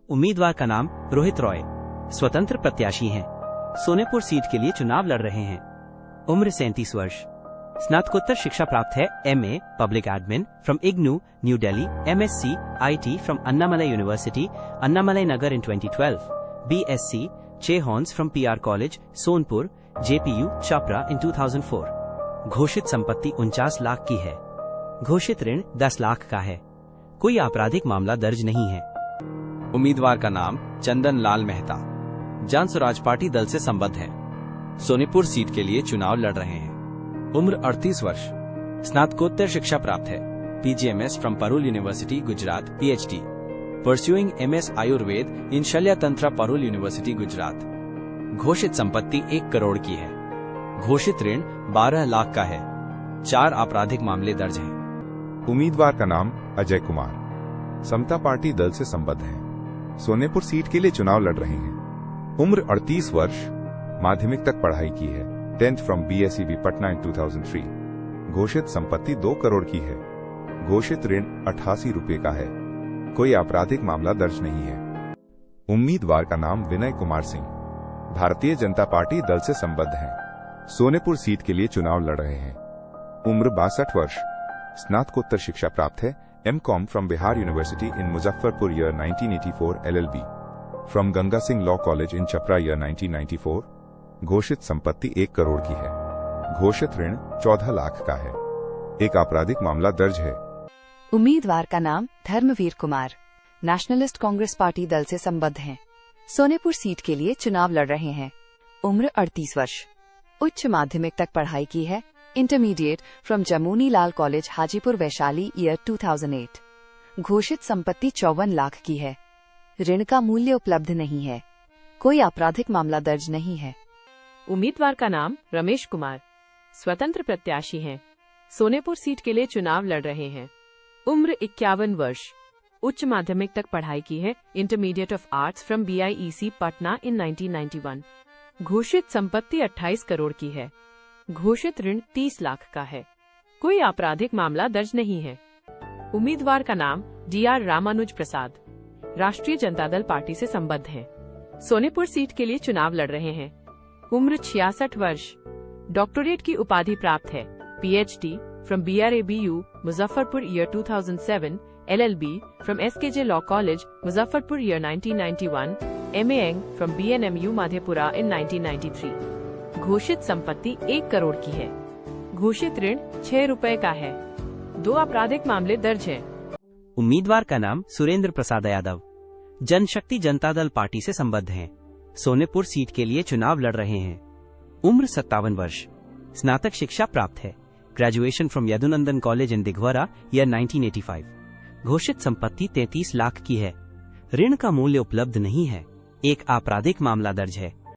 उम्मीदवार का नाम रोहित रॉय, स्वतंत्र प्रत्याशी हैं। सोनेपुर सीट के लिए चुनाव लड़ रहे हैं। उम्र 37 वर्ष। स्नातकोत्तर शिक्षा प्राप्त है MA public admin from IGNOU new Delhi, MSc IT from Annamalai university Annamalai Nagar in 2012, BSc chem hons from PR college Sonpur JPU Chhapra in 2004। घोषित संपत्ति 49 लाख की है। घोषित ऋण 10 लाख का है। कोई आपराधिक मामला दर्ज नहीं है। उम्मीदवार का नाम चंदन लाल मेहता, जन स्वराज पार्टी दल से संबद्ध है। सोनेपुर सीट के लिए चुनाव लड़ रहे हैं। उम्र 38 वर्ष। स्नातकोत्तर शिक्षा प्राप्त है, PGMS from Parul university Gujarat, PhD pursuing MS Ayurveda in Shalya Tantra परुल university Gujarat. घोषित संपत्ति 1 करोड़ की है। घोषित ऋण 12 लाख का है। 4 आपराधिक मामले दर्ज हैं। उम्मीदवार का नाम अजय कुमार, समता पार्टी दल से संबद्ध है। सोनेपुर सीट के लिए चुनाव लड़ रहे हैं। उम्र 38 वर्ष। माध्यमिक तक पढ़ाई की है, 10th फ्रॉम BSEB पटना इन 2003। घोषित संपत्ति 2 करोड़ की है। घोषित ऋण 88 रुपए का है। कोई आपराधिक मामला दर्ज नहीं है। उम्मीदवार का नाम विनय कुमार सिंह, भारतीय जनता पार्टी दल से संबद्ध है। सोनेपुर सीट के लिए चुनाव लड़ रहे हैं। उम्र 62 वर्ष। स्नातकोत्तर शिक्षा प्राप्त है, MCom from Bihar university in Muzaffarpur year 1984, LLB from Ganga Singh law college in Chhapra year 1994। घोषित संपत्ति 1 करोड़ की है। घोषित ऋण 14 लाख का है। एक आपराधिक मामला दर्ज है। उम्मीदवार का नाम धर्मवीर कुमार, नेशनलिस्ट कांग्रेस पार्टी दल से संबद्ध हैं। सोनेपुर सीट के लिए चुनाव लड़ रहे हैं। उम्र 38 वर्ष। उच्च माध्यमिक तक पढ़ाई की है, intermediate from Jamuni Lal college Hajipur Vaishali year 2008। घोषित संपत्ति 54 लाख की है। ऋण का मूल्य उपलब्ध नहीं है। कोई आपराधिक मामला दर्ज नहीं है। उम्मीदवार का नाम रमेश कुमार, स्वतंत्र प्रत्याशी हैं। सोनेपुर सीट के लिए चुनाव लड़ रहे हैं। उम्र 51 वर्ष। उच्च माध्यमिक तक पढ़ाई की है, intermediate of arts from BIEC Patna in 1991। घोषित संपत्ति 28 करोड़ की है। घोषित ऋण 30 लाख का है। कोई आपराधिक मामला दर्ज नहीं है। उम्मीदवार का नाम DR रामानुज प्रसाद, राष्ट्रीय जनता दल पार्टी से संबद्ध है। सोनेपुर सीट के लिए चुनाव लड़ रहे हैं। उम्र 66 वर्ष। डॉक्टरेट की उपाधि प्राप्त है, PhD from BRABU Muzaffarpur year 2007, LLB from SKJ law college Muzaffarpur year 1991, MA Eng from BNMU Madhepura in 1993। घोषित संपत्ति 1 करोड़ की है। घोषित ऋण 6 रुपए का है। 2 आपराधिक मामले दर्ज हैं। उम्मीदवार का नाम सुरेंद्र प्रसाद यादव, जनशक्ति जनता दल पार्टी से संबद्ध हैं। सोनेपुर सीट के लिए चुनाव लड़ रहे हैं। उम्र 57 वर्ष। स्नातक शिक्षा प्राप्त है, graduation from Yadunandan college in Dighwara year 1985। घोषित संपत्ति 33 लाख की है। ऋण का मूल्य उपलब्ध नहीं है। एक आपराधिक मामला दर्ज है।